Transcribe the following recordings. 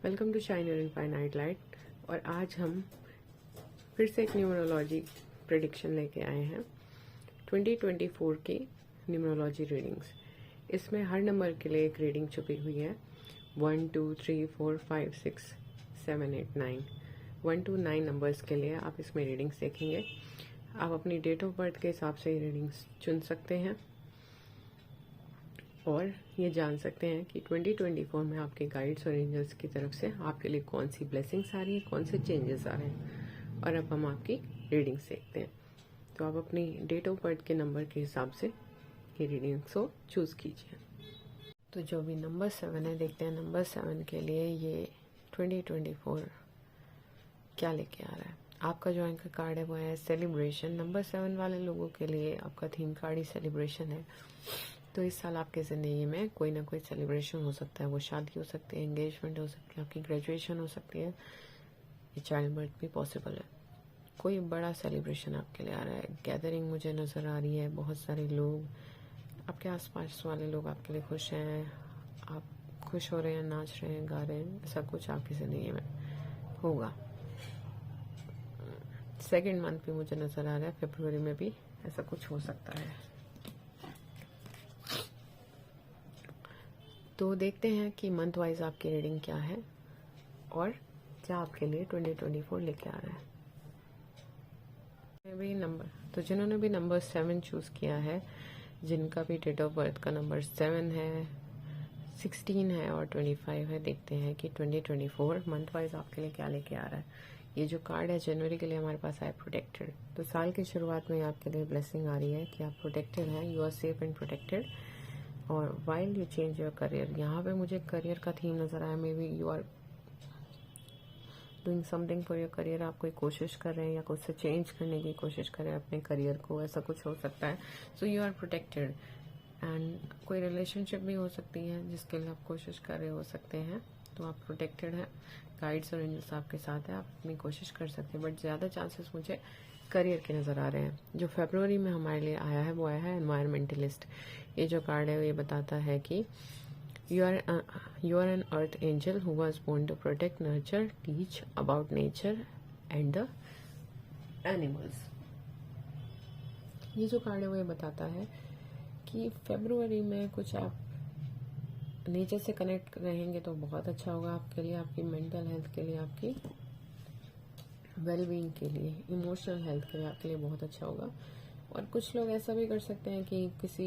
Welcome to shine your infinite light. और आज हम फिर से एक न्यूमरोलॉजी प्रेडिक्शन लेके आए हैं 2024 की न्यूमरोलॉजी रीडिंग्स। इसमें हर नंबर के लिए एक रीडिंग छुपी हुई है। 1 2 3 4 5 6 7 8 9 1 to 9 नंबर्स के लिए आप इसमें रीडिंग्स देखेंगे। आप अपनी डेट ऑफ बर्थ के हिसाब से ये रीडिंग्स चुन सकते हैं और ये जान सकते हैं कि 2024 में आपके गाइड्स और एंजल्स की तरफ से आपके लिए कौन सी ब्लेसिंग्स आ रही है, कौन से चेंजेस आ रहे हैं। और अब हम आपकी रीडिंग्स देखते हैं। तो आप अपनी डेट ऑफ बर्थ के नंबर के हिसाब से ये रीडिंग्स को चूज कीजिए। तो जो भी नंबर 7 है, देखते हैं नंबर 7 के लिए ये 2024 क्या लेके आ रहा है। आपका जो एंकर कार्ड है वो है सेलिब्रेशन। नंबर 7 वाले लोगों के लिए आपका थीम कार्ड ही सेलिब्रेशन है। तो इस साल आपके ज़िंदगी में कोई ना कोई सेलिब्रेशन हो सकता है। वो शादी हो सकती है, एंगेजमेंट हो सकती है, आपकी ग्रेजुएशन हो सकती है, ये चाइल्ड बर्थ भी पॉसिबल है। कोई बड़ा सेलिब्रेशन आपके लिए आ रहा है। गैदरिंग मुझे नज़र आ रही है, बहुत सारे लोग आपके आसपास वाले लोग आपके लिए खुश हैं, आप खुश हो रहे हैं, नाच रहे हैं, गा रहे हैं, ऐसा कुछ आपकी ज़िंदगी में होगा। सेकेंड मंथ भी मुझे नज़र आ रहा है, फरवरी में भी ऐसा कुछ हो सकता है। तो देखते हैं कि मंथ वाइज आपकी रीडिंग क्या है और क्या आपके लिए 2024 लेके आ रहा है। भी नंबर तो जिन्होंने भी नंबर 7 चूज किया है, जिनका भी डेट ऑफ बर्थ का नंबर 7 है, 16 है और 25 है, देखते हैं कि 2024 मंथ वाइज आपके लिए क्या लेके आ रहा है। ये जो कार्ड है जनवरी के लिए हमारे पास है प्रोटेक्टेड। तो साल की शुरुआत में आपके लिए ब्लेसिंग आ रही है कि आप प्रोटेक्टेड हैं, you are safe and protected. और while you change your career, यहाँ पे मुझे करियर का थीम नजर आया। Maybe you are doing something for your career. आप कोई कोशिश कर रहे हैं या कुछ से चेंज करने की कोशिश कर रहे हैं अपने करियर को, ऐसा कुछ हो सकता है। So you are protected. And कोई रिलेशनशिप भी हो सकती है जिसके लिए आप कोशिश कर रहे हो सकते हैं। तो आप प्रोटेक्टेड हैं, गाइड्स और एंजल्स आपके साथ है, आप अपनी कोशिश कर सकते हैं। बट ज़्यादा चांसेस मुझे करियर के नज़र आ रहे हैं। जो फरवरी में हमारे लिए आया है वो आया है एनवायरमेंटलिस्ट। ये जो कार्ड है ये बताता है कि you are an earth angel who was born to protect, nurture, teach about nature and the animals. ये जो कार्ड है वो ये बताता है कि फरवरी में कुछ आप नेचर से कनेक्ट रहेंगे तो बहुत अच्छा होगा आपके लिए, आपकी मेंटल हेल्थ के लिए, आपकी वेलबींग के लिए, इमोशनल हेल्थ के लिए आपके लिए बहुत अच्छा होगा। और कुछ लोग ऐसा भी कर सकते हैं कि किसी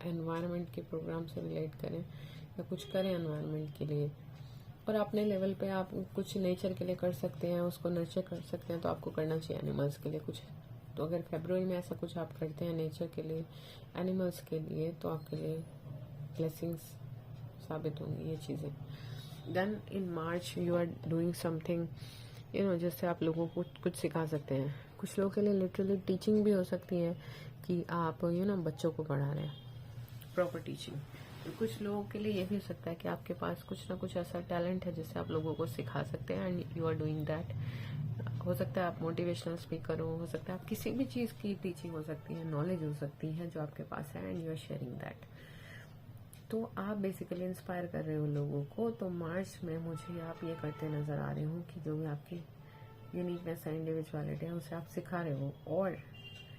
एनवायरनमेंट के प्रोग्राम से रिलेट करें या कुछ करें एनवायरनमेंट के लिए। और अपने लेवल पे आप कुछ नेचर के लिए कर सकते हैं, उसको नर्चर कर सकते हैं, तो आपको करना चाहिए एनिमल्स के लिए कुछ। तो अगर फरवरी में ऐसा कुछ आप करते हैं नेचर के लिए, एनिमल्स के लिए, तो आपके लिए ब्लेसिंग्स साबित होंगी ये चीज़ें। Then in March you are doing something जिससे आप लोगों को कुछ सिखा सकते हैं। कुछ लोगों के लिए लिटरली टीचिंग भी हो सकती है कि आप बच्चों को पढ़ा रहे हैं, प्रॉपर टीचिंग। कुछ लोगों के लिए ये भी हो सकता है कि आपके पास कुछ ना कुछ ऐसा टैलेंट है जिससे आप लोगों को सिखा सकते हैं and you are doing that. हो सकता है आप मोटिवेशनल स्पीकर हो सकता है आप किसी भी चीज़ की टीचिंग हो सकती है, नॉलेज हो सकती है जो आपके पास है and you are sharing that. तो आप बेसिकली इंस्पायर कर रहे हो लोगों को। तो मार्च में मुझे आप ये करते नज़र आ रहे हो कि जो भी आपकी यूनिकनेस है, इंडिविजुअलिटी है, उसे आप सिखा रहे हो। और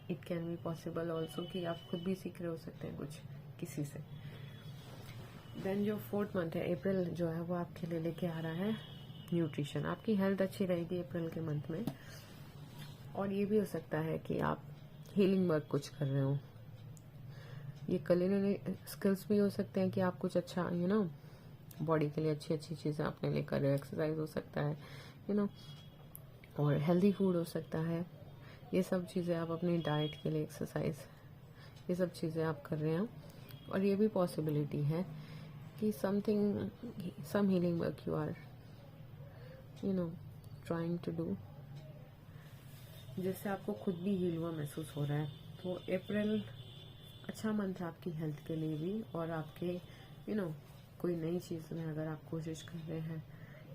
it can be possible also कि आप खुद भी सीख रहे हो सकते हैं कुछ किसी से। देन जो 4th मंथ है अप्रैल जो है वो आपके लिए लेके आ रहा है न्यूट्रिशन। आपकी हेल्थ अच्छी रहेगी अप्रैल के मंथ में। और ये भी हो सकता है कि आप हीलिंग वर्क कुछ कर रहे हो। ये कुलिनरी स्किल्स भी हो सकते हैं कि आप कुछ अच्छा बॉडी के लिए अच्छी अच्छी चीज़ें अपने लिए कर रहे हो। एक्सरसाइज हो सकता है और हेल्दी फूड हो सकता है। ये सब चीज़ें आप अपनी डाइट के लिए, एक्सरसाइज, ये सब चीज़ें आप कर रहे हो। और ये भी पॉसिबिलिटी है कि some healing work you are trying to do, जिससे आपको खुद भी हील हुआ महसूस हो रहा है। तो अप्रैल अच्छा मंथ है आपकी हेल्थ के लिए भी। और आपके कोई नई चीज़ में अगर आप कोशिश कर रहे हैं,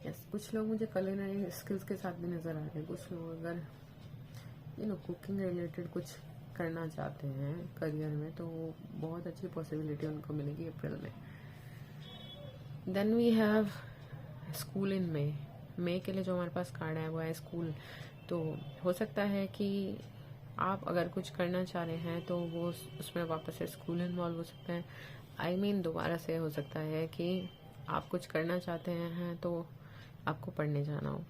यस कुछ लोग मुझे कुलिनरी स्किल्स के साथ भी नज़र आ रहे हैं। कुछ लोग अगर कुकिंग रिलेटेड कुछ करना चाहते हैं करियर में, तो बहुत अच्छी पॉसिबिलिटी उनको मिलेगी अप्रैल में। Then we have school in मई के लिए जो हमारे पास कार्ड आया हुआ है स्कूल। तो हो सकता है कि आप अगर कुछ करना चाह रहे हैं तो वो उसमें वापस से स्कूल इन्वॉल्व हो सकता है। आई मीन दोबारा से हो सकता है कि आप कुछ करना चाहते हैं तो आपको पढ़ने जाना हो,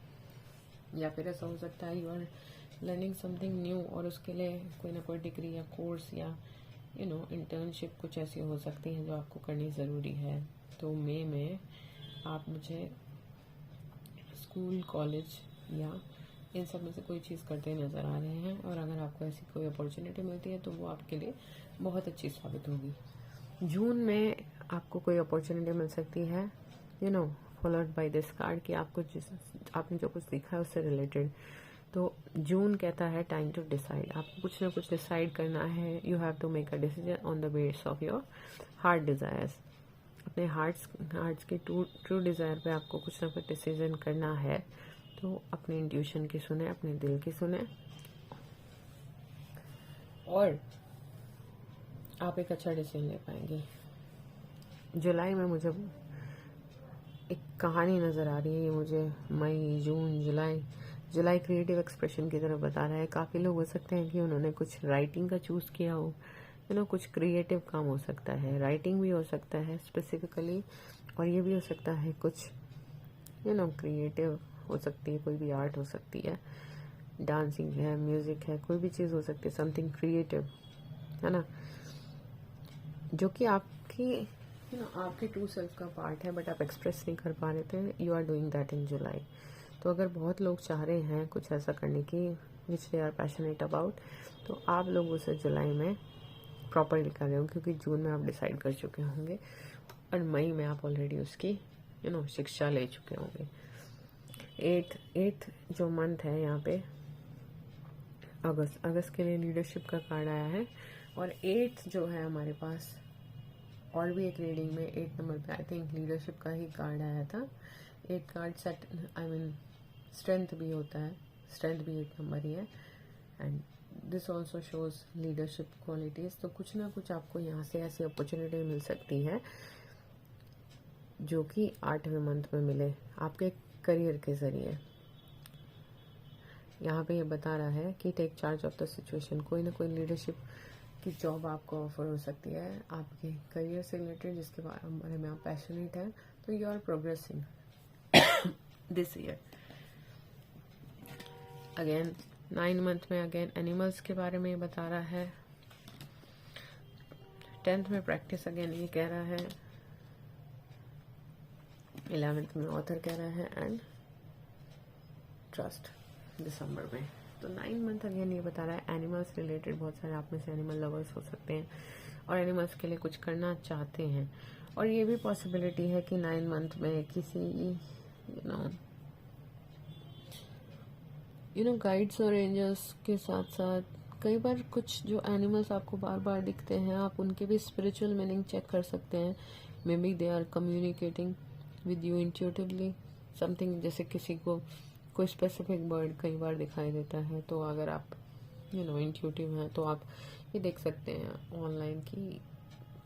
या फिर ऐसा हो सकता है you are learning something new और उसके लिए कोई ना कोई डिग्री या कोर्स या इंटर्नशिप कुछ ऐसी हो सकती है जो आपको करनी ज़रूरी है। तो मई में आप मुझे स्कूल, कॉलेज या इन सब में से कोई चीज़ करते नज़र आ रहे हैं, और अगर आपको ऐसी कोई अपॉर्चुनिटी मिलती है तो वो आपके लिए बहुत अच्छी साबित होगी। जून में आपको कोई अपॉर्चुनिटी मिल सकती है, फॉलोड बाय दिस कार्ड, कि आपको आपने जो कुछ सीखा है उससे रिलेटेड। तो जून कहता है टाइम टू डिसाइड, आपको कुछ ना कुछ डिसाइड करना है। You have to make a decision on the base of your heart desires. अपने हार्ट्स के ट्रू डिज़ायर पे आपको कुछ ना कुछ डिसीजन करना है। तो अपने इंट्यूशन की सुने, अपने दिल की सुने, और आप एक अच्छा डिसीजन ले पाएंगे। जुलाई में मुझे एक कहानी नज़र आ रही है, ये मुझे मई, जून, जुलाई क्रिएटिव एक्सप्रेशन की तरफ बता रहा है। काफ़ी लोग हो सकते हैं कि उन्होंने कुछ राइटिंग का चूज़ किया हो, कुछ क्रिएटिव काम हो सकता है, राइटिंग भी हो सकता है स्पेसिफिकली, और ये भी हो सकता है कुछ क्रिएटिव हो सकती है, कोई भी आर्ट हो सकती है, डांसिंग है, म्यूजिक है, कोई भी चीज़ हो सकती है, समथिंग क्रिएटिव, है ना, जो कि आपकी आपके ट्रू सेल्फ का पार्ट है, बट आप एक्सप्रेस नहीं कर पा रहे थे। You are doing that in July. तो अगर बहुत लोग चाह रहे हैं कुछ ऐसा करने की विच दे आर पैशनेट अबाउट, तो आप लोग उसे जुलाई में प्रॉपरली कर रहे हो, क्योंकि जून में आप डिसाइड कर चुके होंगे और मई में आप ऑलरेडी उसकी शिक्षा ले चुके होंगे। एट्थ जो मंथ है यहाँ पे अगस्त के लिए लीडरशिप का कार्ड आया है, और 8 जो है हमारे पास, और भी एक रीडिंग में 8 नंबर पे आई थिंक लीडरशिप का ही कार्ड आया था। 8 कार्ड सेट स्ट्रेंथ भी होता है, स्ट्रेंथ भी 8 नंबर ही है, and this also shows leadership qualities. तो कुछ ना कुछ आपको यहाँ से ऐसी अपॉर्चुनिटी मिल सकती है जो कि 8वें मंथ में मिले आपके करियर के जरिए। यहाँ पे ये बता रहा है कि take charge of the situation, कोई ना कोई लीडरशिप की जॉब आपको ऑफर हो सकती है आपके करियर से रिलेटेड, जिसके बारे में आप पैशनेट हैं। तो you are progressing this year. Again 9 month में अगेन एनिमल्स के बारे में बता रहा है। 10th में प्रैक्टिस अगेन ये कह रहा है। 11th में ऑथर कह रहा है, एंड ट्रस्ट दिसंबर में। तो 9 मंथ अगेन ये बता रहा है एनिमल्स रिलेटेड। बहुत सारे आप में से एनिमल लवर्स हो सकते हैं और एनिमल्स के लिए कुछ करना चाहते हैं, और ये भी पॉसिबिलिटी है कि 9 मंथ में किसी गाइड्स और एंजल्स के साथ साथ कई बार कुछ जो एनिमल्स आपको बार बार दिखते हैं, आप उनके भी स्पिरिचुअल मीनिंग चेक कर सकते हैं। Maybe they are communicating with you intuitively something, जैसे किसी को कोई स्पेसिफिक बर्ड कई बार दिखाई देता है, तो अगर आप इंट्यूटिव हैं तो आप ये देख सकते हैं ऑनलाइन कि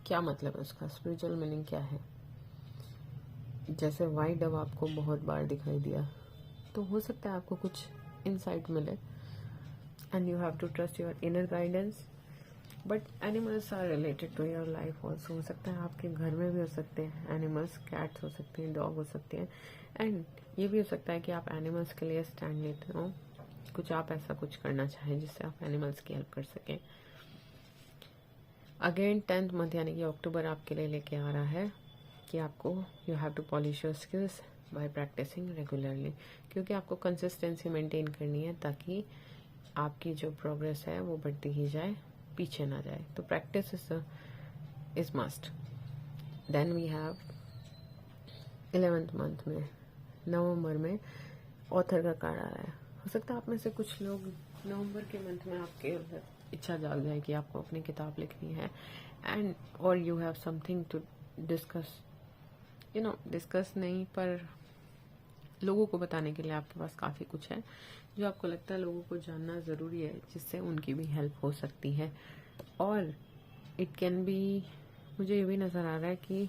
क्या मतलब है उसका, स्पिरिचुअल मीनिंग क्या है। जैसे वाइट डव आपको बहुत बार दिखाई दिया, तो हो सकता है आपको कुछ इनसाइट मिले, and you have to trust your inner guidance. But animals are related to your life also. हो सकता है आपके घर में भी हो सकते हैं एनिमल्स, कैट्स हो सकते हैं, डॉग हो सकते हैं, एंड ये भी हो सकता है कि आप एनिमल्स के लिए स्टैंड लेते हो, कुछ आप ऐसा कुछ करना चाहें जिससे आप एनिमल्स की हेल्प कर सकें। अगेन 10th मंथ यानी कि अक्टूबर आपके लिए लेके आ रहा है कि आपको you have to polish your skills by practising regularly, क्योंकि आपको कंसिस्टेंसी मेंटेन करनी है ताकि आपकी जो प्रोग्रेस है वो बढ़ती ही जाए, पीछे ना जाए। तो practice is must. Then we have 11th month में नवंबर में ऑथर का कार्ड आ रहा है। हो सकता है आप में से कुछ लोग नवंबर के मंथ में आपके इच्छा जाग जाए कि आपको अपनी किताब लिखनी है, एंड और you have something to discuss, discuss नहीं पर लोगों को बताने के लिए आपके पास काफ़ी कुछ है जो आपको लगता है लोगों को जानना ज़रूरी है, जिससे उनकी भी हेल्प हो सकती है। और इट कैन बी, मुझे ये भी नज़र आ रहा है कि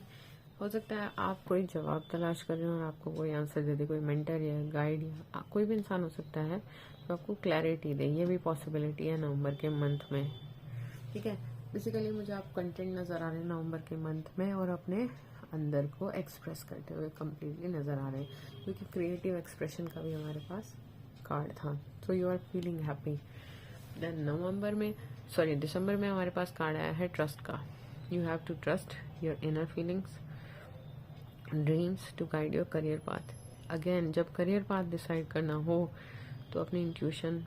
हो सकता है आप कोई जवाब तलाश कर रहे हो और आपको कोई आंसर दे दे, कोई मेंटर या गाइड या कोई भी इंसान हो सकता है तो आपको क्लैरिटी दे। ये भी पॉसिबिलिटी है नवंबर के मंथ में, ठीक है। बेसिकली मुझे आप कंटेंट नज़र आ रहे हैं नवंबर के मंथ में, और अपने अंदर को एक्सप्रेस करते हुए कम्प्लीटली नज़र आ रहे हैं, क्योंकि क्रिएटिव एक्सप्रेशन का भी हमारे पास कार्ड था। तो you are feeling happy. Then दिसंबर में हमारे पास कार्ड आया है ट्रस्ट का। You have to trust your inner feelings, dreams to guide your career path. Again, जब करियर पाथ डिसाइड करना हो तो अपनी इंट्यूशन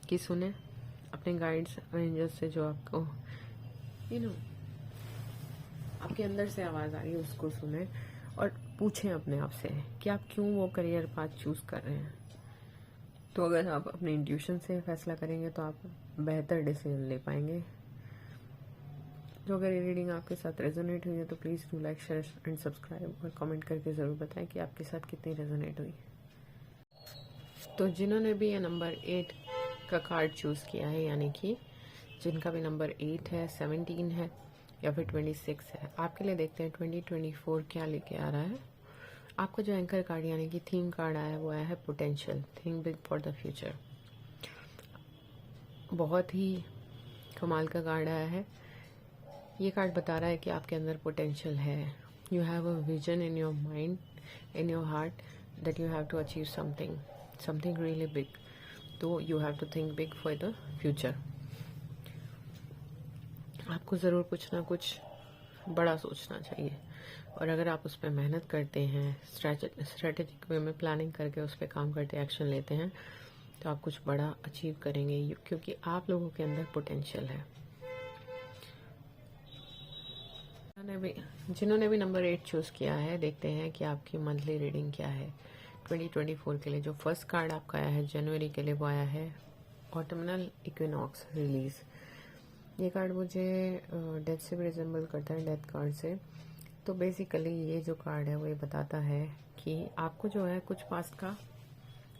की सुने, अपने गाइड्स और एंजल्स से जो आपको आपके अंदर से आवाज़ आ रही है उसको सुने, और पूछें अपने आप से कि आप क्यों वो करियर पाथ चूज़ कर रहे हैं। तो अगर आप अपने इंट्यूशन से फैसला करेंगे तो आप बेहतर डिसीजन ले पाएंगे। तो अगर ये रीडिंग आपके साथ रेजोनेट हुई है तो please do like, share and subscribe, और कमेंट करके ज़रूर बताएं कि आपके साथ कितनी रेजोनेट हुई। तो जिन्होंने भी ये नंबर 8 का कार्ड चूज़ किया है, यानी कि जिनका भी नंबर 8 है, 17 है या फिर 26 है, आपके लिए देखते हैं 2024 क्या लेके आ रहा है। आपको जो एंकर कार्ड यानी कि थीम कार्ड आया है वो आया है potential, think big for the future. बहुत ही कमाल का कार्ड आया है। ये कार्ड बता रहा है कि आपके अंदर पोटेंशियल है। You have a vision in your mind, in your heart, that you have to achieve something really big. तो you have to think big for the future. आपको ज़रूर कुछ ना कुछ बड़ा सोचना चाहिए, और अगर आप उस पर मेहनत करते हैं, स्ट्रेटेजिक वे में प्लानिंग करके उस पर काम करते, एक्शन लेते हैं, तो आप कुछ बड़ा अचीव करेंगे, क्योंकि आप लोगों के अंदर पोटेंशियल है। जिन्होंने भी नंबर 8 चूज़ किया है, देखते हैं कि आपकी मंथली रीडिंग क्या है 2024 के लिए। जो फर्स्ट कार्ड आपका आया है जनवरी के लिए वो आया है ऑटमनल इक्विनॉक्स रिलीज। ये कार्ड मुझे डेथ से भी रिजेंबल करता है, डेथ कार्ड से। तो बेसिकली ये जो कार्ड है वो ये बताता है कि आपको जो है कुछ पास्ट का,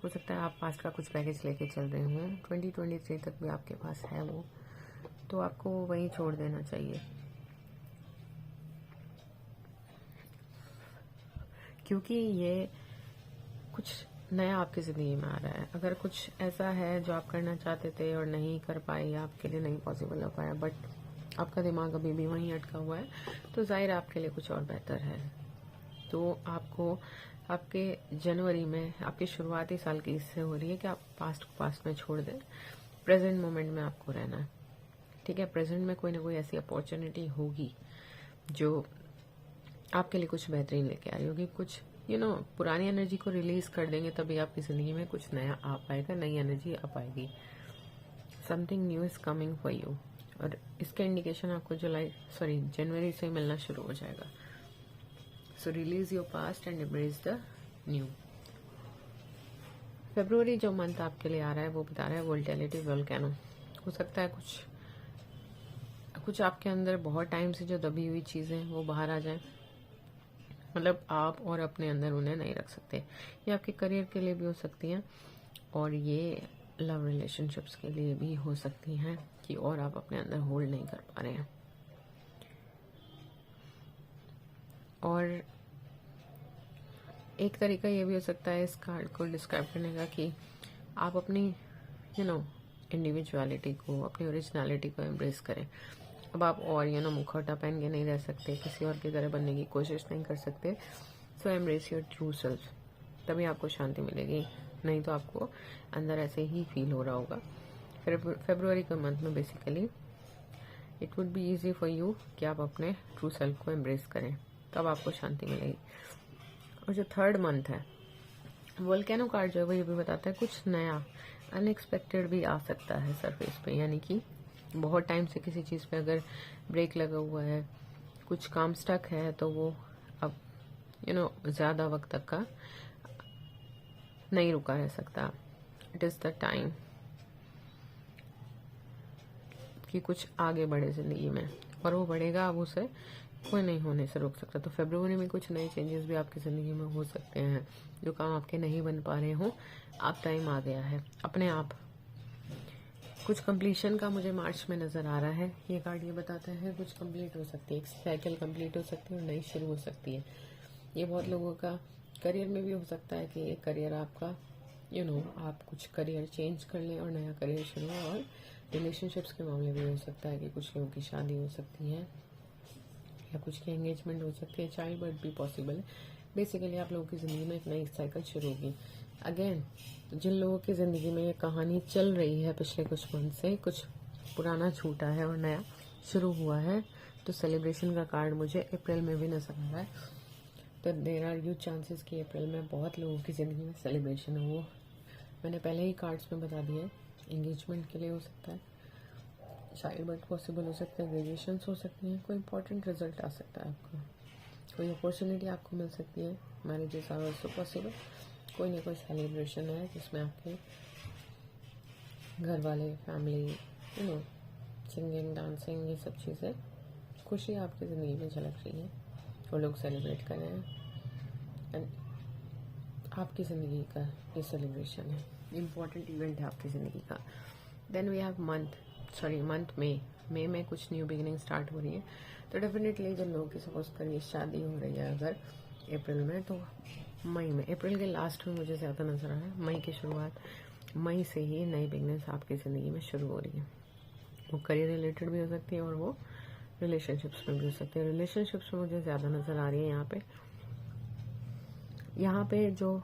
हो सकता है आप पास्ट का कुछ बैगेज लेके चल रहे हों, 2023 तक भी आपके पास है वो, तो आपको वो वहीं छोड़ देना चाहिए, क्योंकि ये कुछ नया आपकी ज़िंदगी में आ रहा है। अगर कुछ ऐसा है जो आप करना चाहते थे और नहीं कर पाए या आपके लिए नहीं पॉसिबल हो पाया, बट आपका दिमाग अभी भी वहीं अटका हुआ है, तो जाहिर आपके लिए कुछ और बेहतर है। तो आपको आपके जनवरी में आपकी शुरुआती साल की इससे हो रही है कि आप पास्ट को पास्ट में छोड़ दें, प्रेजेंट मोमेंट में आपको रहना है, ठीक है। प्रेजेंट में कोई ना कोई ऐसी अपॉर्चुनिटी होगी जो आपके लिए कुछ बेहतरीन लेके आ रही होगी। कुछ पुरानी एनर्जी को रिलीज कर देंगे, तभी आपकी जिंदगी में कुछ नया आ पाएगा, नई एनर्जी आ पाएगी। Something new is coming for you, और इसका इंडिकेशन आपको जनवरी से मिलना शुरू हो जाएगा। So release your past and embrace the new. फरवरी जो मंथ आपके लिए आ रहा है वो बता रहा है वोल्टेलिटी वोल्केनो। हो सकता है कुछ आपके अंदर बहुत टाइम से जो दबी हुई चीजें वो बाहर आ जाए, मतलब आप और अपने अंदर उन्हें नहीं रख सकते। ये आपके करियर के लिए भी हो सकती हैं, और ये लव रिलेशनशिप्स के लिए भी हो सकती हैं कि और आप अपने अंदर होल्ड नहीं कर पा रहे हैं। और एक तरीका ये भी हो सकता है इस कार्ड को डिस्क्राइब करने का कि आप अपनी इंडिविजुअलिटी को, अपनी ओरिजिनलिटी को एम्ब्रेस करें। अब आप और मुखौटा पहन के नहीं रह सकते, किसी और की तरह बनने की कोशिश नहीं कर सकते। सो एम्ब्रेस योर ट्रू सेल्फ, तभी आपको शांति मिलेगी, नहीं तो आपको अंदर ऐसे ही फील हो रहा होगा। फरवरी के मंथ में basically it would be easy for you कि आप अपने ट्रू सेल्फ को एम्ब्रेस करें, तब आपको शांति मिलेगी। और जो थर्ड मंथ है वोल्केनो कार्ड जो है वो ये भी बताता है कुछ नया अनएक्सपेक्टेड भी आ सकता है सरफेस पे, यानी कि बहुत टाइम से किसी चीज़ पे अगर ब्रेक लगा हुआ है, कुछ काम स्टक है, तो वो अब ज़्यादा वक्त तक का नहीं रुका रह सकता। इट इज़ द टाइम कि कुछ आगे बढ़े ज़िंदगी में, और वो बढ़ेगा, अब उसे कोई नहीं होने से रोक सकता। तो फरवरी में कुछ नए चेंजेस भी आपकी ज़िंदगी में हो सकते हैं, जो काम आपके नहीं बन पा रहे हों। आप टाइम आ गया है अपने आप कुछ कंप्लीशन का मुझे मार्च में नज़र आ रहा है। ये कार्ड ये बताता है कुछ कंप्लीट हो सकती है, एक साइकिल कंप्लीट हो सकती है और नई शुरू हो सकती है। ये बहुत लोगों का करियर में भी हो सकता है कि एक करियर आपका आप कुछ करियर चेंज कर लें और नया करियर शुरू हो। और रिलेशनशिप्स के मामले में हो सकता है कि कुछ लोगों की शादी हो सकती है या कुछ की एंगेजमेंट हो सकती है, चाइल्ड बर्थ भी पॉसिबल है। बेसिकली आप लोगों की ज़िंदगी में एक नई साइकिल शुरू होगी। अगेन जिन लोगों की ज़िंदगी में ये कहानी चल रही है पिछले कुछ मंथ से, कुछ पुराना छूटा है और नया शुरू हुआ है, तो सेलिब्रेशन का कार्ड मुझे अप्रैल में भी नजर आ रहा है। तो देर आर ह्यूज चांसेस कि अप्रैल में बहुत लोगों की ज़िंदगी में सेलिब्रेशन हो। मैंने पहले ही कार्ड्स में बता दिया है, एंगेजमेंट के लिए हो सकता है, चाइल्ड बर्थ पॉसिबल हो सकता है, ग्रेजुएशन हो सकती है, कोई इंपॉर्टेंट रिजल्ट आ सकता है आपका, कोई अपॉर्चुनिटी आपको मिल सकती है, मैरिजेस आर ऑल्सो पॉसिबल, कोई ना कोई सेलिब्रेशन है जिसमें आपके घर वाले, फैमिली, सिंगिंग, डांसिंग, ये सब चीज़ें, खुशी आपकी ज़िंदगी में झलक रही है, वो लोग सेलिब्रेट कर रहे हैं एंड आपकी ज़िंदगी का ये सेलिब्रेशन है, इम्पॉर्टेंट इवेंट है आपकी ज़िंदगी का। देन वी हैव मंथ मई में कुछ न्यू बिगिनिंग स्टार्ट हो रही है। तो डेफिनेटली जिन लोगों की सपोज करिए शादी हो रही है अगर अप्रैल में, तो मई में, अप्रैल के लास्ट में मुझे ज़्यादा नजर आ रहा है, मई की शुरुआत, मई से ही नई बिगनेस आपकी ज़िंदगी में शुरू हो रही है। वो करियर रिलेटेड भी हो सकती है और वो रिलेशनशिप्स में भी हो सकती है। रिलेशनशिप्स में मुझे ज़्यादा नज़र आ रही है यहाँ पे जो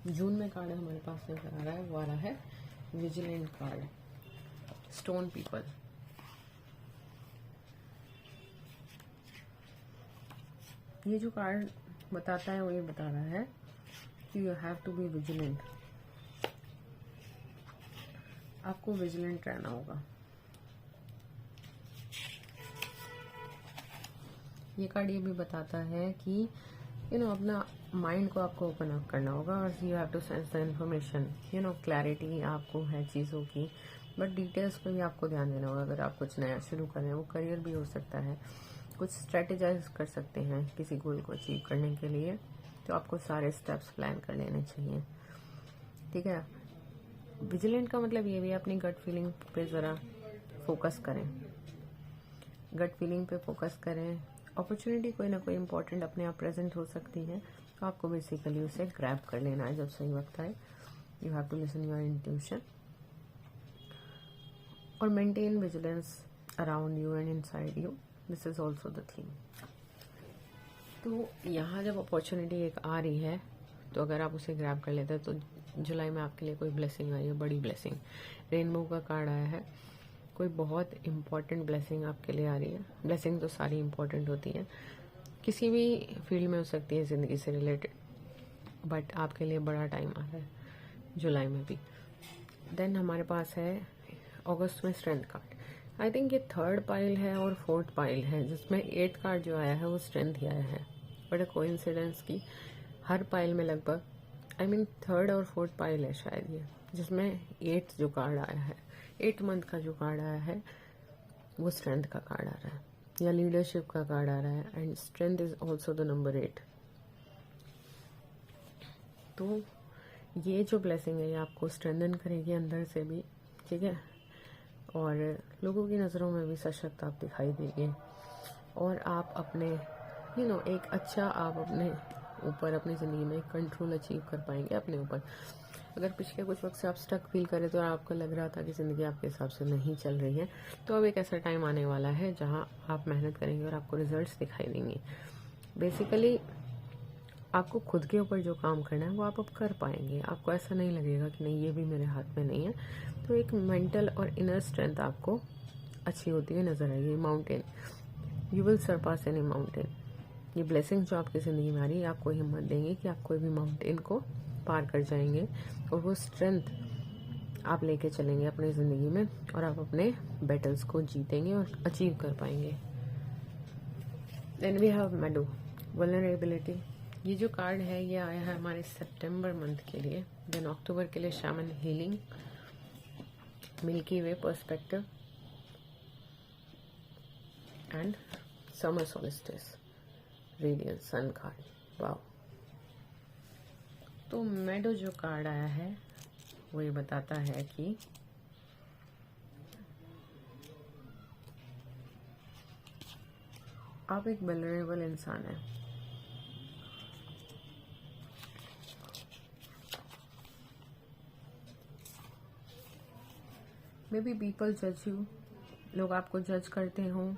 जून में कार्ड हमारे पास नज़र आ रहा है वो आ रहा है विजिलेंट कार्ड, स्टोन पीपल। ये जो कार्ड बताता है वो ये बता रहा है कि you have to be vigilant, आपको विजिलेंट रहना होगा। ये कार्ड ये भी बताता है कि अपना माइंड को आपको ओपन अप करना होगा और you have to sense the information, clarity आपको है चीज़ों की, बट डिटेल्स पे भी आपको ध्यान देना होगा। अगर आप कुछ नया शुरू करें, वो करियर भी हो सकता है, कुछ स्ट्रेटेजाइज कर सकते हैं किसी गोल को अचीव करने के लिए, तो आपको सारे स्टेप्स प्लान कर लेने चाहिए, ठीक है। विजिलेंट का मतलब ये भी अपनी गट फीलिंग पे ज़रा फोकस करें, गट फीलिंग पे फोकस करें। अपॉर्चुनिटी कोई ना कोई इम्पोर्टेंट अपने आप प्रेजेंट हो सकती है, तो आपको बेसिकली उसे ग्रैब कर लेना है जब सही वक्त आए। You have to listen your intuition और maintain vigilance around you and inside you, this is also the theme. तो यहाँ जब अपॉर्चुनिटी एक आ रही है, तो अगर आप उसे ग्रैब कर लेते हैं, तो जुलाई में आपके लिए कोई ब्लेसिंग आई है, बड़ी ब्लेसिंग। रेनबो का कार्ड आया है, कोई बहुत इम्पॉर्टेंट ब्लेसिंग आपके लिए आ रही है। ब्लेसिंग तो सारी इम्पॉर्टेंट होती है, किसी भी फील्ड में हो सकती है ज़िंदगी से रिलेटेड, बट आपके लिए बड़ा टाइम आ रहा है जुलाई में भी। देन हमारे पास है अगस्त में स्ट्रेंथ कार्ड। आई थिंक ये थर्ड पाइल है और फोर्थ पाइल है, जिसमें 8th कार्ड जो आया है वो स्ट्रेंथ ही आया है। बट कोइंसिडेंस की हर पाइल में लगभग थर्ड और फोर्थ पाइल है शायद ये, जिसमें 8th जो कार्ड आया है, 8 मंथ का जो कार्ड आया है वो स्ट्रेंथ का कार्ड आ रहा है या लीडरशिप का कार्ड आ रहा है, and strength is also the number 8। तो ये जो ब्लेसिंग है ये आपको स्ट्रेंथन करेगी अंदर से भी, ठीक है, और लोगों की नज़रों में भी सशक्त आप दिखाई देंगे, और आप अपने एक अच्छा आप अपने ऊपर, अपनी ज़िंदगी में कंट्रोल अचीव कर पाएंगे अपने ऊपर। अगर पिछले कुछ वक्त से आप स्टक फील करें तो आपको लग रहा था कि ज़िंदगी आपके हिसाब से नहीं चल रही है, तो अब एक ऐसा टाइम आने वाला है जहां आप मेहनत करेंगे और आपको रिजल्ट्स दिखाई देंगे। बेसिकली आपको खुद के ऊपर जो काम करना है वो आप अब कर पाएंगे, आपको ऐसा नहीं लगेगा कि नहीं ये भी मेरे हाथ में नहीं है। तो एक मेंटल और इनर स्ट्रेंथ आपको अच्छी होती हुई नजर आएगी। Mountain, you will Sarpass any mountain. ये ब्लेसिंग जो आपकी ज़िंदगी में आ रही है आपको हिम्मत देंगे कि आप कोई भी माउंटेन को पार कर जाएंगे, और वो स्ट्रेंथ आप लेके चलेंगे अपनी ज़िंदगी में, और आप अपने बैटल्स को जीतेंगे और अचीव कर पाएंगे। Then we have meadow, vulnerability. ये जो कार्ड है ये आया है हमारे सितंबर मंथ के लिए। देन अक्टूबर के लिए shaman healing, milky way perspective and summer solstice, radiance sun card. Wow. तो मेडो जो कार्ड आया है वो ये बताता है कि आप एक वल्नरेबल इंसान हैं। मे बी पीपल जज यू, लोग आपको जज करते हों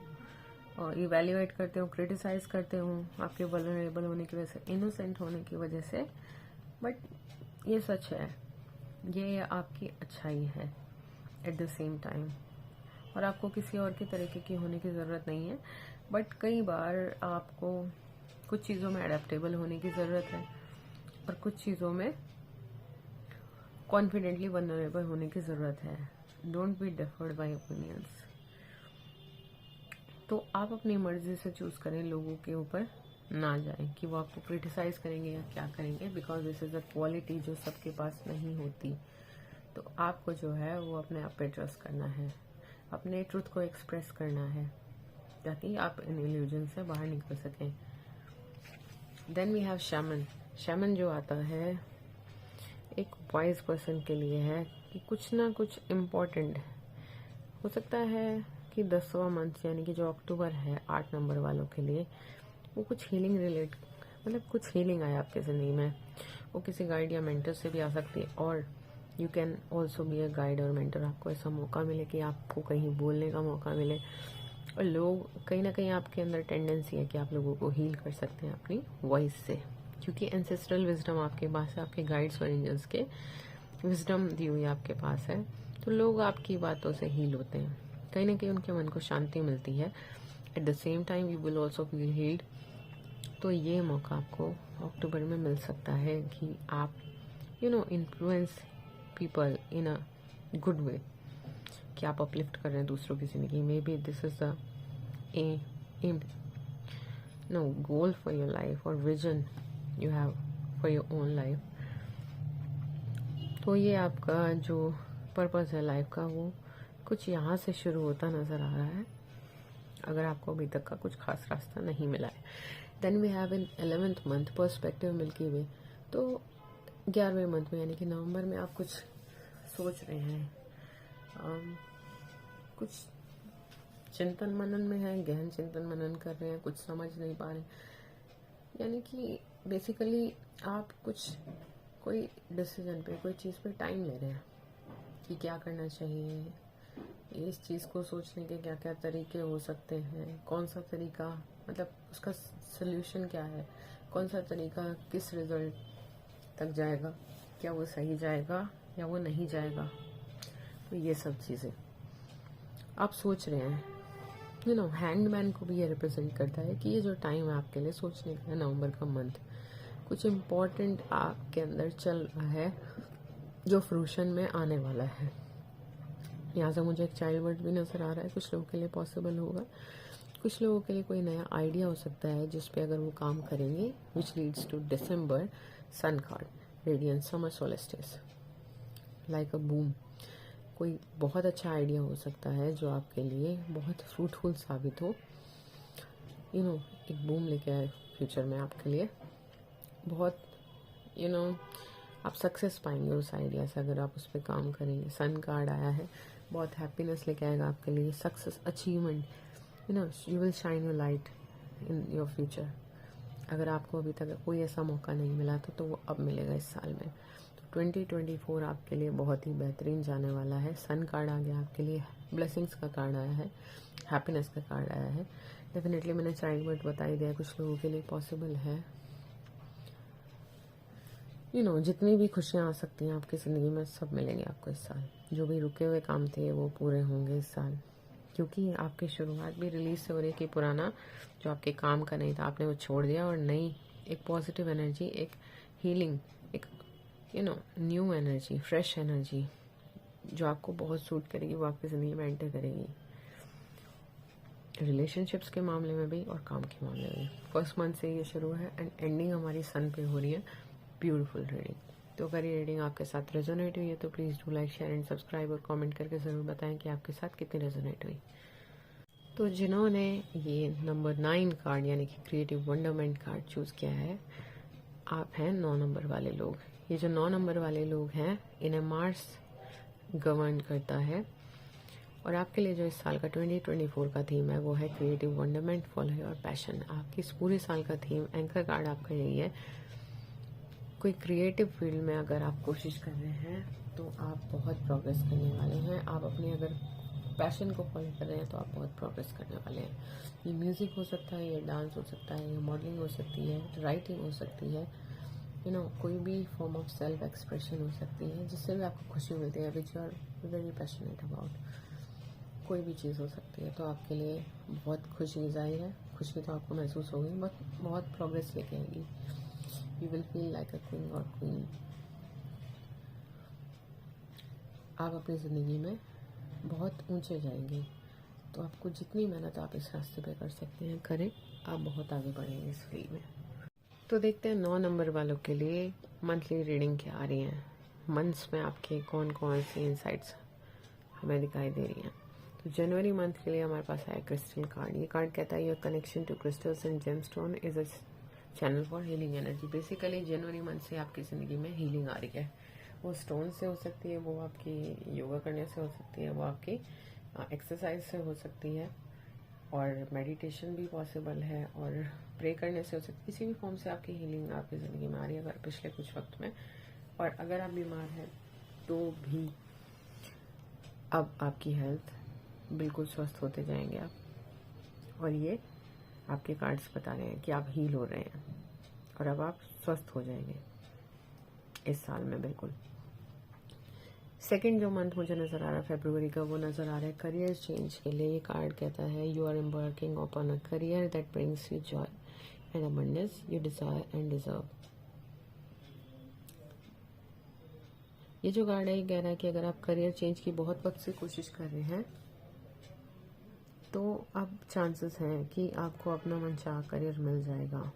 और इवेल्युएट करते हो, क्रिटिसाइज करते हो आपके वल्नरेबल होने की वजह से, इनोसेंट होने की वजह से, बट ये सच है, ये आपकी अच्छाई है एट द सेम टाइम। और आपको किसी और के तरीके की होने की ज़रूरत नहीं है, बट कई बार आपको कुछ चीज़ों में अडेप्टेबल होने की ज़रूरत है और कुछ चीज़ों में कॉन्फिडेंटली वल्नरेबल होने की ज़रूरत है। Don't be deferred by opinions. तो आप अपनी मर्जी से चूज करें, लोगों के ऊपर ना जाएं कि वो आपको क्रिटिसाइज करेंगे या क्या करेंगे, because this is a quality जो सबके पास नहीं होती। तो आपको जो है वो अपने आप पे ट्रस्ट करना है, अपने ट्रुथ को एक्सप्रेस करना है ताकि आप इन इल्यूजन से बाहर निकल सकें। Then we have shaman. Shaman जो आता है एक वाइज पर्सन के लिए है कि कुछ ना कुछ इम्पोर्टेंट हो सकता है कि 10वां मंथ यानी कि जो अक्टूबर है 8 नंबर वालों के लिए, वो कुछ हीलिंग रिलेट, मतलब कुछ हीलिंग आया आपके ज़िंदगी में। वो किसी गाइड या मेंटर से भी आ सकती है, और you can also be a guide और मेंटर। आपको ऐसा मौका मिले कि आपको कहीं बोलने का मौका मिले, और लोग कहीं ना कहीं आपके अंदर टेंडेंसी है कि आप लोगों को हील कर सकते हैं अपनी वॉइस से, क्योंकि एंसेस्ट्रल विजडम आपके पास है, आपके गाइड्स और एंजल्स के विजडम दी हुई आपके पास है। तो लोग आपकी बातों से हील होते हैं, कहीं ना कहीं उनके मन को शांति मिलती है। At the same time you will also feel healed. तो ये मौका आपको अक्टूबर में मिल सकता है कि आप influence people in a good way, कि आप अपलिफ्ट कर रहे हैं दूसरों की जिंदगी। Maybe this is the aim no goal for your life और vision you have for your own life. तो ये आपका जो पर्पस है लाइफ का, वो कुछ यहाँ से शुरू होता नजर आ रहा है, अगर आपको अभी तक का कुछ खास रास्ता नहीं मिला है। Then we have in 11th month perspective milky way. तो 11वें मंथ में यानी कि नवंबर में आप कुछ सोच रहे हैं, कुछ चिंतन मनन में है, गहन चिंतन मनन कर रहे हैं, कुछ समझ नहीं पा रहे, यानी कि बेसिकली आप कुछ कोई डिसीजन पे, कोई चीज़ पे टाइम ले रहे हैं कि क्या करना चाहिए, इस चीज़ को सोचने के क्या क्या तरीके हो सकते हैं, कौन सा तरीका, मतलब उसका सल्यूशन क्या है, कौन सा तरीका किस रिजल्ट तक जाएगा, क्या वो सही जाएगा या वो नहीं जाएगा। तो ये सब चीज़ें आप सोच रहे हैं। हैंगमैन को भी ये रिप्रेजेंट करता है कि ये जो टाइम है आपके लिए सोचने का, नवंबर का मंथ, कुछ इम्पोर्टेंट आपके अंदर चल रहा है जो फ्रूशन में आने वाला है। यहाँ से मुझे एक चाइल्ड वर्ड भी नजर आ रहा है, कुछ लोगों के लिए पॉसिबल होगा, कुछ लोगों के लिए कोई नया आइडिया हो सकता है जिस पे अगर वो काम करेंगे, which leads to December sun card, radiant summer solstice, like a boom. कोई बहुत अच्छा आइडिया हो सकता है जो आपके लिए बहुत फ्रूटफुल साबित हो। एक बूम लेके आए फ्यूचर में आपके लिए, बहुत आप सक्सेस पाएंगे उस आइडिया से अगर आप उस पर काम करेंगे। सन कार्ड आया है, बहुत हैप्पीनेस लेके आएगा आपके लिए, success, achievement, you will shine your light in your future. अगर आपको अभी तक कोई ऐसा मौका नहीं मिला तो वो अब मिलेगा इस साल में। तो 2024 आपके लिए बहुत ही बेहतरीन जाने वाला है। सन कार्ड आ गया आपके लिए, ब्लेसिंग्स का कार्ड आया है, हैप्पीनेस का कार्ड आया है। डेफिनेटली मैंने चाइल्ड वर्ड बता ही दिया, कुछ लोगों के लिए पॉसिबल है। जितनी भी खुशियाँ आ सकती हैं आपकी ज़िंदगी में, सब मिलेंगे आपको इस साल। जो भी रुके हुए काम थे वो पूरे होंगे इस साल, क्योंकि आपकी शुरुआत भी रिलीज से हो रही है कि पुराना जो आपके काम का नहीं था आपने वो छोड़ दिया, और नई एक पॉजिटिव एनर्जी, एक हीलिंग, एक न्यू एनर्जी, फ्रेश एनर्जी जो आपको बहुत सूट करेगी, वो आपकी ज़िंदगी में एंटर करेगी, रिलेशनशिप्स के मामले में भी और काम के मामले में। फर्स्ट मंथ से ये शुरू है एंड एंडिंग हमारी सन पे हो रही है। Beautiful reading. तो अगर ये रीडिंग आपके साथ रेजोनेट हुई है तो please do like, share and subscribe, और कमेंट करके ज़रूर बताएं कि आपके साथ कितनी रेजोनेट हुई। तो जिन्होंने ये नंबर 9 कार्ड यानी कि क्रिएटिव वंडरमेंट कार्ड चूज़ किया है, आप हैं 9 नंबर वाले लोग। ये जो 9 नंबर वाले लोग हैं, इन्हें मार्स गवर्न करता है, और आपके लिए जो इस साल का 2024 का थीम है वो है क्रिएटिव वंडरमेंट, फॉलो योर पैशन। आपकी इस पूरे साल का थीम, एंकर कार्ड आपका यही है। कोई क्रिएटिव फील्ड में अगर आप कोशिश कर रहे हैं तो आप बहुत प्रोग्रेस करने वाले हैं। आप अपने अगर पैशन को फॉलो कर रहे हैं तो आप बहुत प्रोग्रेस करने वाले हैं। ये म्यूज़िक हो सकता है, ये डांस हो सकता है, ये मॉडलिंग हो सकती है, राइटिंग हो सकती है, कोई भी फॉर्म ऑफ सेल्फ एक्सप्रेशन हो सकती है जिससे भी आपको खुशी मिलती है, which you are very passionate about. कोई भी चीज़ हो सकती है, तो आपके लिए बहुत खुशी जाहिर है, खुशी तो आपको महसूस होगी, बट बहुत प्रोग्रेस लेके आएगी। You will feel like a queen और क्वीन। आप अपनी ज़िंदगी में बहुत ऊंचे जाएंगे, तो आपको जितनी मेहनत आप इस रास्ते पे कर सकते हैं करें, आप बहुत आगे बढ़ेंगे इस फील्ड में। तो देखते हैं 9 नंबर वालों के लिए मंथली रीडिंग क्या आ रही है। मंथ्स में आपके कौन कौन सी इनसाइट्स हमें दिखाई दे रही हैं। तो जनवरी मंथ के लिए हमारे पास है क्रिस्टल कार्ड। ये कार्ड कहता है your connection to crystals and gemstone is a channel for healing energy. Basically जनवरी मंथ से आपकी ज़िंदगी में हीलिंग आ रही है। वो स्टोन से हो सकती है, वो आपकी योगा करने से हो सकती है, वो आपकी एक्सरसाइज से हो सकती है, और मेडिटेशन भी पॉसिबल है, और प्रे करने से हो सकती है। किसी भी फॉर्म से आपकी हीलिंग आपकी ज़िंदगी में आ रही है अगर पिछले कुछ वक्त में। और अगर आप बीमार हैं तो भी अब आपकी हेल्थ बिल्कुल स्वस्थ होते जाएंगे आप, और ये आपके कार्ड्स बता रहे हैं कि आप हील हो रहे हैं और अब आप स्वस्थ हो जाएंगे इस साल में बिल्कुल। सेकंड जो मंथ मुझे नज़र आ रहा है फरवरी का, वो नज़र आ रहा है करियर चेंज के लिए। ये कार्ड कहता है you are embarking upon a career that brings you joy and abundance you desire and deserve. ये जो कार्ड है ये कह रहा है कि अगर आप करियर चेंज की बहुत वक्त से कोशिश कर रहे हैं तो अब चांसेस हैं कि आपको अपना मनचाहा करियर मिल जाएगा,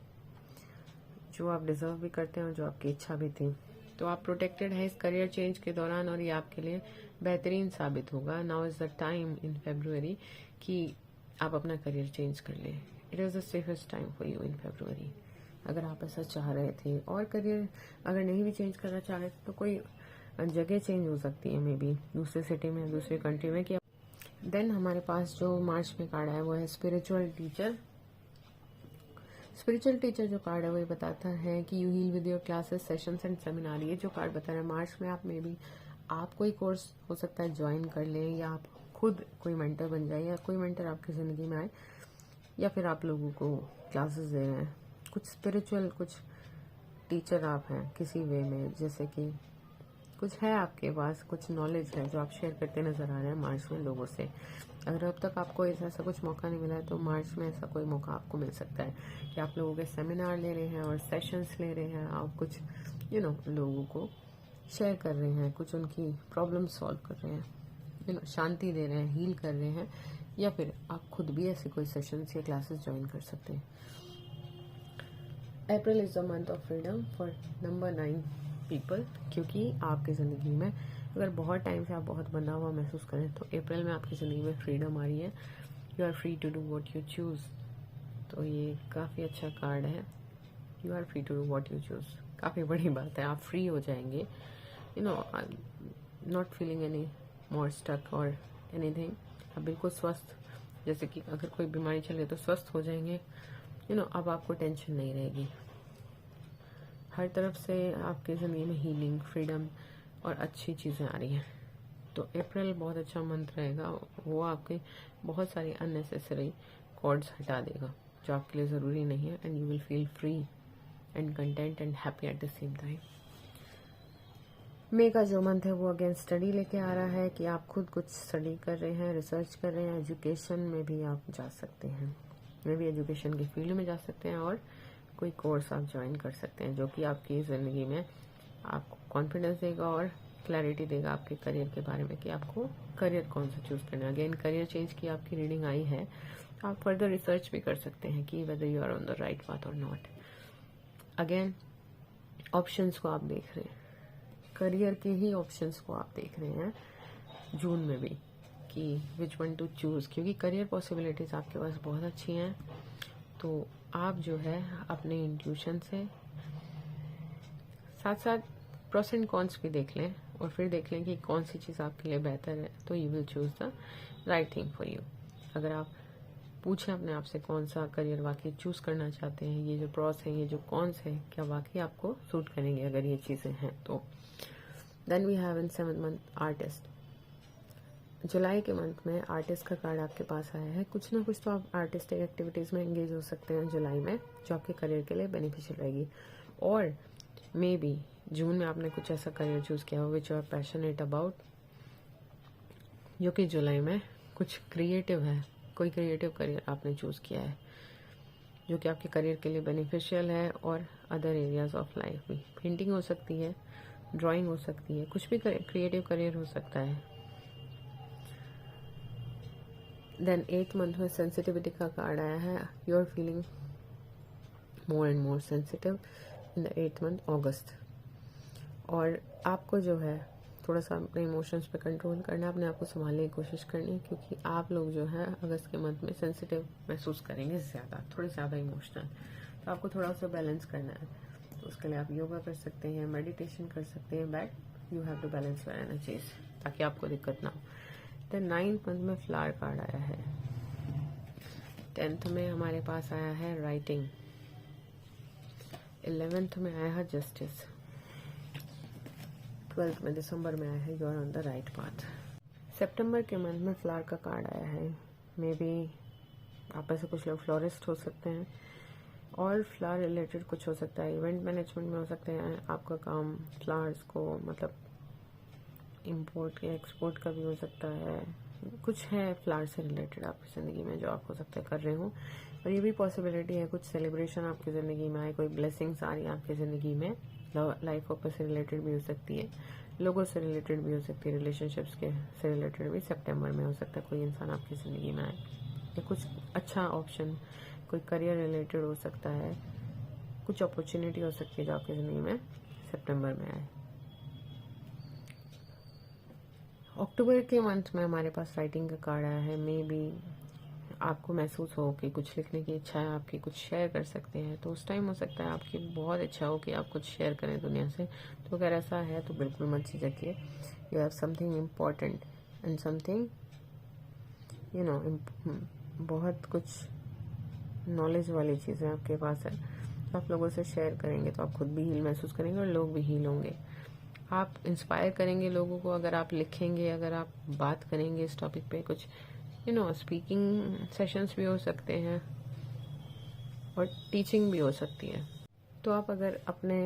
जो आप डिजर्व भी करते हैं और जो आपकी इच्छा भी थी। तो आप प्रोटेक्टेड है इस करियर चेंज के दौरान, और ये आपके लिए बेहतरीन साबित होगा। Now is the time in February कि आप अपना करियर चेंज कर लें। It is the safest time for you in February, अगर आप ऐसा चाह रहे थे। और करियर अगर नहीं भी चेंज करना चाह रहे तो कोई जगह चेंज हो सकती है, मे बी दूसरे सिटी में, दूसरे कंट्री में। कि देन हमारे पास जो मार्च में कार्ड है वो है स्पिरिचुअल टीचर। स्पिरिचुअल टीचर जो कार्ड है वो ये बताता है कि you heal with your classes, sessions and seminar. ये जो कार्ड बता रहा है मार्च में आप में भी आप कोई कोर्स हो सकता है ज्वाइन कर लें, या आप खुद कोई मेंटर बन जाए, या कोई मेंटर आपकी ज़िंदगी में आए, या फिर आप लोगों को क्लासेस दे रहे हैं। कुछ स्पिरिचुअल कुछ टीचर आप हैं किसी वे में, जैसे कि कुछ है आपके पास, कुछ नॉलेज है जो आप शेयर करते नजर आ रहे हैं मार्च में लोगों से। अगर अब तक आपको ऐसा कुछ मौका नहीं मिला है तो मार्च में ऐसा कोई मौका आपको मिल सकता है कि आप लोगों के सेमिनार ले रहे हैं और सेशंस ले रहे हैं। आप कुछ लोगों को शेयर कर रहे हैं, कुछ उनकी प्रॉब्लम सॉल्व कर रहे हैं, शांति दे रहे हैं, हील कर रहे हैं, या फिर आप खुद भी ऐसे कोई सेशंस या क्लासेस ज्वाइन कर सकते हैं। April is the month of freedom for number 9 people, क्योंकि आपकी ज़िंदगी में अगर बहुत टाइम से आप बहुत बंधा हुआ महसूस करें तो अप्रैल में आपकी ज़िंदगी में फ्रीडम आ रही है। You are free to do what you choose. तो ये काफ़ी अच्छा कार्ड है, you are free to do what you choose. काफ़ी बड़ी बात है, आप फ्री हो जाएंगे, not feeling any more stuck और एनीथिंग। आप बिल्कुल स्वस्थ, जैसे कि अगर कोई बीमारी चल रही तो स्वस्थ हो जाएंगे। अब आपको टेंशन नहीं रहेगी। हर तरफ से आपकी ज़िंदगी में हीलिंग, फ्रीडम और अच्छी चीज़ें आ रही हैं। तो अप्रैल बहुत अच्छा मंथ रहेगा, वो आपके बहुत सारी अननेसेसरी कॉर्ड्स हटा देगा जो आपके लिए ज़रूरी नहीं है, and you will feel free and content and happy at the same time. मई का जो मंथ है वो अगेन स्टडी लेके आ रहा है कि आप खुद कुछ स्टडी कर रहे हैं, रिसर्च कर रहे हैं। एजुकेशन में भी आप जा सकते हैं, मे भी एजुकेशन की फील्ड में जा सकते हैं, और कोई कोर्स आप ज्वाइन कर सकते हैं जो कि आपकी ज़िंदगी में आपको कॉन्फिडेंस देगा और क्लैरिटी देगा आपके करियर के बारे में कि आपको करियर कौन सा चूज़ करना है। अगेन करियर चेंज की आपकी रीडिंग आई है, आप फर्दर रिसर्च भी कर सकते हैं कि whether you are on the right path और नॉट। अगेन ऑप्शंस को आप देख रहे हैं, करियर के ही ऑप्शंस को आप देख रहे हैं जून में भी कि विच वन टू चूज़, क्योंकि करियर पॉसिबिलिटीज़ आपके पास बहुत अच्छी हैं। तो आप जो है अपने इंट्यूशन से साथ साथ प्रोस एंड कॉन्स भी देख लें, और फिर देख लें कि कौन सी चीज़ आपके लिए बेहतर है, तो you will choose the right thing for you. अगर आप पूछें अपने आप से कौन सा करियर वाकई चूज करना चाहते हैं, ये जो प्रॉस है, ये जो कॉन्स है, क्या वाकई आपको सूट करेंगे अगर ये चीजें हैं तो। Then we have in 7th month artist. जुलाई के मंथ में आर्टिस्ट का कार्ड आपके पास आया है। कुछ ना कुछ तो आप आर्टिस्टिक एक्टिविटीज में एंगेज हो सकते हैं जुलाई में, जो आपके करियर के लिए बेनिफिशियल रहेगी। और मे बी जून में आपने कुछ ऐसा करियर चूज किया हो which you are passionate about, जो कि जुलाई में कुछ क्रिएटिव है, कोई क्रिएटिव करियर आपने चूज किया है जो कि आपके करियर के लिए बेनिफिशियल है। और अदर एरियाज ऑफ लाइफ भी, पेंटिंग हो सकती है, ड्राइंग हो सकती है, कुछ भी क्रिएटिव करियर हो सकता है। देन 8th मंथ में सेंसिटिविटी का कार्ड आया है। You are feeling more and more sensitive in the 8th month August. और आपको जो है थोड़ा सा अपने इमोशंस पे कंट्रोल करना है, अपने आप को संभालने की कोशिश करनी है, क्योंकि आप लोग जो है अगस्त के मंथ में सेंसिटिव महसूस करेंगे, ज़्यादा, थोड़े ज़्यादा इमोशनल। तो आपको थोड़ा सा बैलेंस करना है। तो उसके लिए आप योगा कर सकते हैं, मेडिटेशन कर सकते हैं, but you have to balance your energies ताकि आपको दिक्कत ना हो। देन 9th मंथ में फ्लावर कार्ड आया है। 10th में हमारे पास आया है राइटिंग। 11th में आया है जस्टिस। 12th में दिसंबर में आया है you are on the right path. सितंबर के मंथ में फ्लावर का कार्ड आया है। मे बी आप ऐसे कुछ लोग फ्लोरिस्ट हो सकते हैं और फ्लावर रिलेटेड कुछ हो सकता है, इवेंट मैनेजमेंट में हो सकते हैं आपका काम, फ्लावर्स को मतलब इंपोर्ट या एक्सपोर्ट का भी हो सकता है। कुछ है फ्लावर से रिलेटेड आपकी ज़िंदगी में जो आप हो सकता है कर रहे हो। और ये भी पॉसिबिलिटी है कुछ सेलिब्रेशन आपकी ज़िंदगी में आए, कोई ब्लेसिंग्स आ रही है आपकी ज़िंदगी में, लाइफ पर्पस से रिलेटेड भी हो सकती है, लोगों से रिलेटेड भी हो सकती है, रिलेशनशिप्स के से रिलेटेड भी सितंबर में हो सकता है कोई इंसान आपकी ज़िंदगी में आए, या कुछ अच्छा ऑप्शन कोई करियर रिलेटेड हो सकता है, कुछ अपॉर्चुनिटी हो सकती है जो आपकी ज़िंदगी में सितंबर में आए। अक्टूबर के मंथ में हमारे पास राइटिंग का कार्ड आया है। मे बी आपको महसूस हो कि कुछ लिखने की इच्छा है आपकी, कुछ शेयर कर सकते हैं, तो उस टाइम हो सकता है आपकी बहुत इच्छा हो कि आप कुछ शेयर करें दुनिया से। तो अगर ऐसा है तो बिल्कुल मत झिझकिए। You have something important and something you know बहुत कुछ नॉलेज वाली चीज़ें आपके पास है, तो आप लोगों से शेयर करेंगे तो आप खुद भी हील महसूस करेंगे और लोग भी हील होंगे। आप इंस्पायर करेंगे लोगों को अगर आप लिखेंगे, अगर आप बात करेंगे इस टॉपिक पे, कुछ स्पीकिंग सेशंस भी हो सकते हैं और टीचिंग भी हो सकती है। तो आप अगर अपने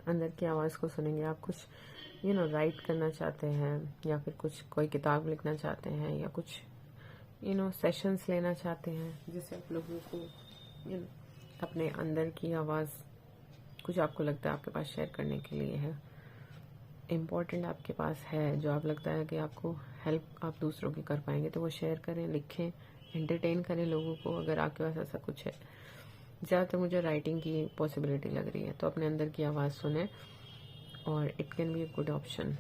अंदर की आवाज़ को सुनेंगे, आप कुछ राइट करना चाहते हैं या फिर कुछ कोई किताब लिखना चाहते हैं या कुछ सेशंस लेना चाहते हैं जिससे आप लोगों को अपने अंदर की आवाज़, कुछ आपको लगता है आपके पास शेयर करने के लिए है, इम्पोर्टेंट आपके पास है, जो आप लगता है कि आपको हेल्प आप दूसरों की कर पाएंगे, तो वो शेयर करें, लिखें, एंटरटेन करें लोगों को। अगर आपके पास ऐसा कुछ है, ज़्यादातर मुझे राइटिंग की पॉसिबिलिटी लग रही है, तो अपने अंदर की आवाज़ सुने और it can be a good option.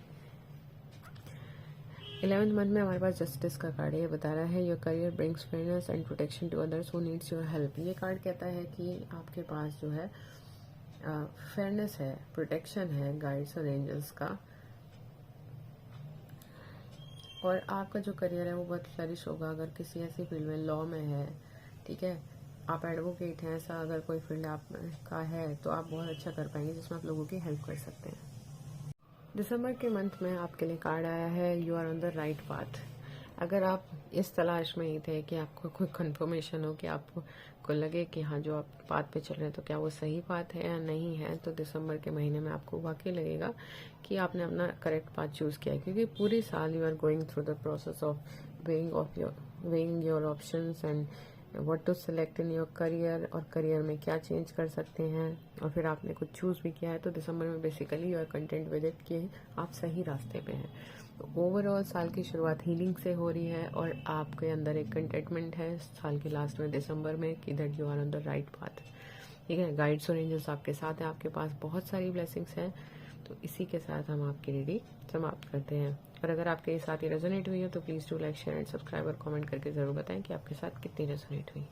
11th month में हमारे पास जस्टिस का कार्ड है। ये बता रहा है your career brings fairness and protection to others who needs your help. ये कार्ड कहता है कि आपके पास जो है फेयरनेस है, प्रोटेक्शन है गाइड्स और एंजल्स का, और आपका जो करियर है वो बहुत फ्लरिश होगा। अगर किसी ऐसी फील्ड में, लॉ में है, ठीक है, आप एडवोकेट हैं, ऐसा अगर कोई फील्ड आपका है तो आप बहुत अच्छा कर पाएंगे जिसमें आप लोगों की हेल्प कर सकते हैं। दिसंबर के मंथ में आपके लिए कार्ड आया है you are on the right path. अगर आप इस तलाश में ही थे कि आपको कोई कंफर्मेशन हो कि आपको लगे कि हाँ जो आप पाथ पे चल रहे हैं तो क्या वो सही पाथ है या नहीं है, तो दिसंबर के महीने में आपको वाकई लगेगा कि आपने अपना करेक्ट पाथ चूज किया है, क्योंकि पूरी साल you are going through the process of weighing your options and what to select in your career, और करियर में क्या चेंज कर सकते हैं, और फिर आपने कुछ चूज भी किया है। तो दिसंबर में basically you are content with it कि आप सही रास्ते पे हैं। तो ओवरऑल साल की शुरुआत हीलिंग से हो रही है और आपके अंदर एक कंटेंटमेंट है साल के लास्ट में दिसंबर में कि that you are on the right path. ठीक है, गाइड्स और एंजल्स आपके साथ हैं, आपके पास बहुत सारी ब्लेसिंग्स हैं। तो इसी के साथ हम आपकी रीडिंग समाप्त करते हैं। और अगर आपके साथ ये रेजोनेट हुई है तो please do like, share and subscribe और कमेंट करके ज़रूर बताएं कि आपके साथ कितनी रेजोनेट हुई।